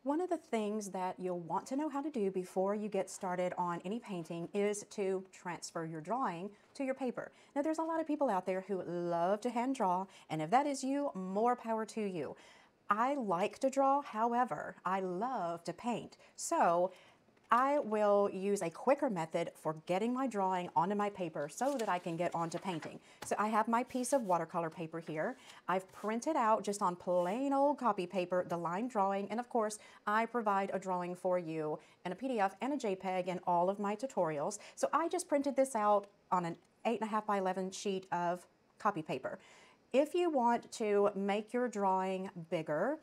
One of the things that you'll want to know how to do before you get started on any painting is to transfer your drawing to your paper. Now, there's a lot of people out there who love to hand draw, and if that is you, more power to you. I like to draw, however, I love to paint. So I will use a quicker method for getting my drawing onto my paper so that I can get onto painting. So I have my piece of watercolor paper here. I've printed out just on plain old copy paper the line drawing, and of course I provide a drawing for you in a PDF and a JPEG in all of my tutorials. So I just printed this out on an 8.5 by 11 sheet of copy paper. If you want to make your drawing bigger,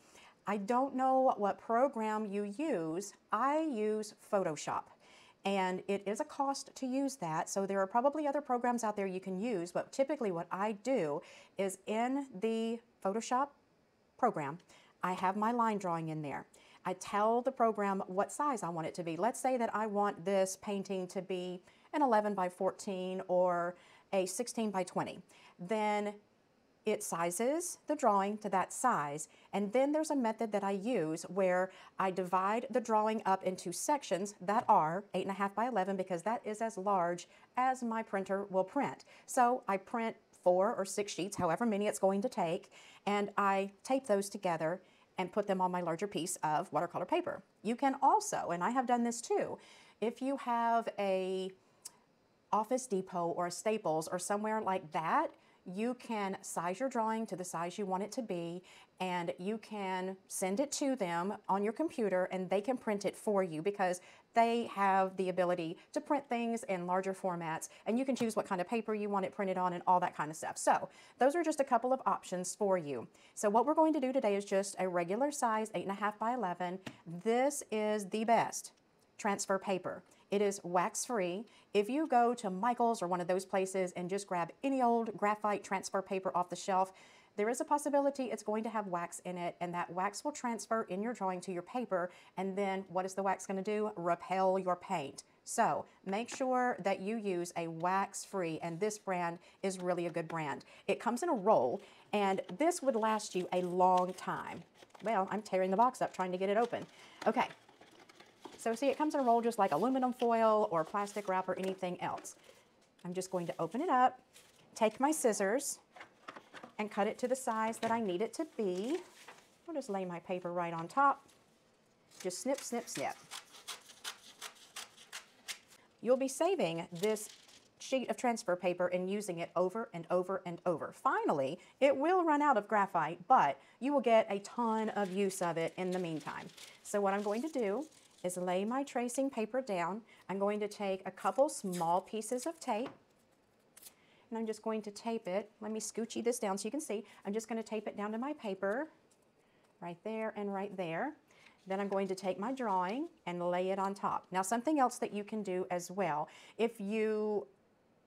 I don't know what program you use. I use Photoshop, and it is a cost to use that. So there are probably other programs out there you can use, but typically what I do is in the Photoshop program, I have my line drawing in there. I tell the program what size I want it to be. Let's say that I want this painting to be an 11 by 14 or a 16 by 20. Then it sizes the drawing to that size, and then there's a method that I use where I divide the drawing up into sections that are 8.5 by 11 because that is as large as my printer will print. So I print 4 or 6 sheets, however many it's going to take, and I tape those together and put them on my larger piece of watercolor paper. You can also, and I have done this too, if you have a Office Depot or a Staples or somewhere like that, you can size your drawing to the size you want it to be, and you can send it to them on your computer and they can print it for you because they have the ability to print things in larger formats, and you can choose what kind of paper you want it printed on and all that kind of stuff. So those are just a couple of options for you. So what we're going to do today is just a regular size 8.5 by 11. This is the best transfer paper. It is wax-free. If you go to Michael's or one of those places and just grab any old graphite transfer paper off the shelf, there is a possibility it's going to have wax in it, and that wax will transfer in your drawing to your paper, and then what is the wax going to do? Repel your paint. So make sure that you use a wax-free, and this brand is really a good brand. It comes in a roll, and this would last you a long time. Well, I'm tearing the box up trying to get it open. Okay. So see, it comes in a roll just like aluminum foil or plastic wrap or anything else. I'm just going to open it up, take my scissors, and cut it to the size that I need it to be. I'll just lay my paper right on top. Just snip, snip, snip. You'll be saving this sheet of transfer paper and using it over and over and over. Finally, it will run out of graphite, but you will get a ton of use of it in the meantime. So what I'm going to do is lay my tracing paper down. I'm going to take a couple small pieces of tape, and I'm just going to tape it. Let me scoochy this down so you can see. I'm just going to tape it down to my paper, right there and right there. Then I'm going to take my drawing and lay it on top. Now, something else that you can do as well, if you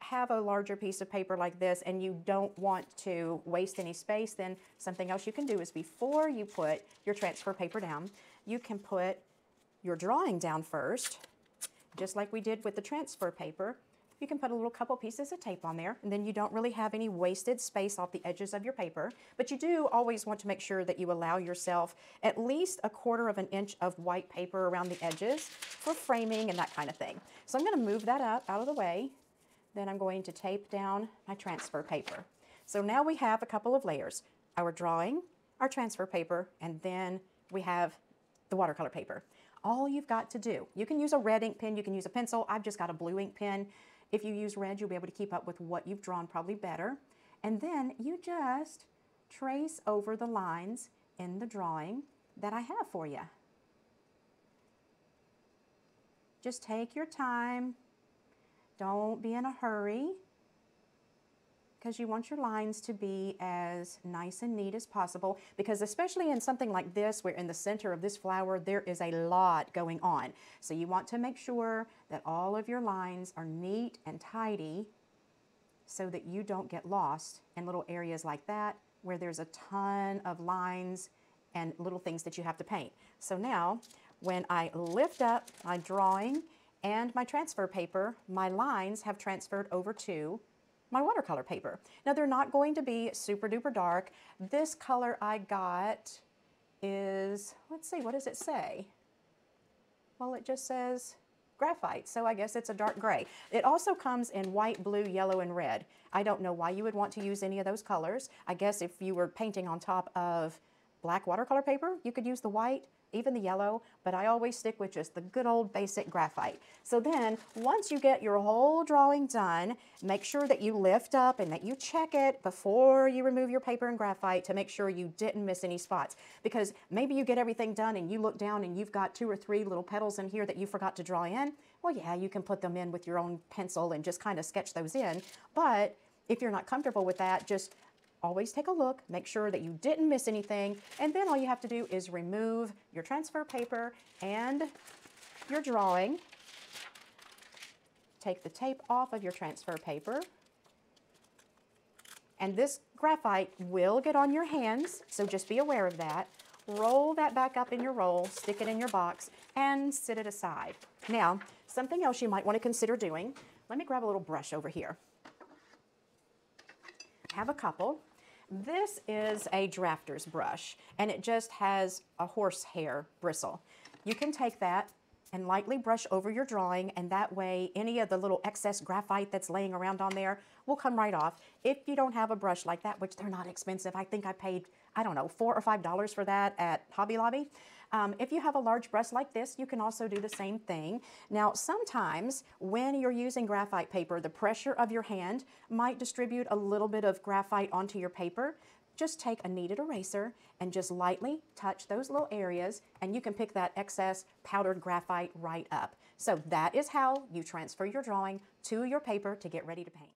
have a larger piece of paper like this and you don't want to waste any space, then something else you can do is before you put your transfer paper down, you can put your drawing down first, just like we did with the transfer paper. You can put a little couple pieces of tape on there, and then you don't really have any wasted space off the edges of your paper. But you do always want to make sure that you allow yourself at least 1/4 of an inch of white paper around the edges for framing and that kind of thing. So I'm going to move that up out of the way. Then I'm going to tape down my transfer paper. So now we have a couple of layers: our drawing, our transfer paper, and then we have the watercolor paper. All you've got to do, you can use a red ink pen, you can use a pencil. I've just got a blue ink pen. If you use red, you'll be able to keep up with what you've drawn probably better. And then you just trace over the lines in the drawing that I have for you. Just take your time. Don't be in a hurry, because you want your lines to be as nice and neat as possible, because especially in something like this, where in the center of this flower there is a lot going on. So you want to make sure that all of your lines are neat and tidy so that you don't get lost in little areas like that where there's a ton of lines and little things that you have to paint. So now when I lift up my drawing and my transfer paper, my lines have transferred over to my watercolor paper. Now they're not going to be super duper dark. This color I got is, let's see, what does it say? Well, it just says graphite, so I guess it's a dark gray. It also comes in white, blue, yellow, and red. I don't know why you would want to use any of those colors. I guess if you were painting on top of black watercolor paper, you could use the white, even the yellow, but I always stick with just the good old basic graphite. So then, once you get your whole drawing done, make sure that you lift up and that you check it before you remove your paper and graphite to make sure you didn't miss any spots. Because maybe you get everything done and you look down and you've got 2 or 3 little petals in here that you forgot to draw in. Well, yeah, you can put them in with your own pencil and just kind of sketch those in. But if you're not comfortable with that, just always take a look, make sure that you didn't miss anything, and then all you have to do is remove your transfer paper and your drawing. Take the tape off of your transfer paper. And this graphite will get on your hands, so just be aware of that. Roll that back up in your roll, stick it in your box, and sit it aside. Now, something else you might want to consider doing, let me grab a little brush over here. I have a couple. This is a drafter's brush, and it just has a horsehair bristle. You can take that and lightly brush over your drawing, and that way any of the little excess graphite that's laying around on there will come right off. If you don't have a brush like that, which they're not expensive, I think I paid, I don't know, $4 or $5 for that at Hobby Lobby. If you have a large brush like this, you can also do the same thing. Now, sometimes when you're using graphite paper, the pressure of your hand might distribute a little bit of graphite onto your paper. Just take a kneaded eraser and just lightly touch those little areas, and you can pick that excess powdered graphite right up. So that is how you transfer your drawing to your paper to get ready to paint.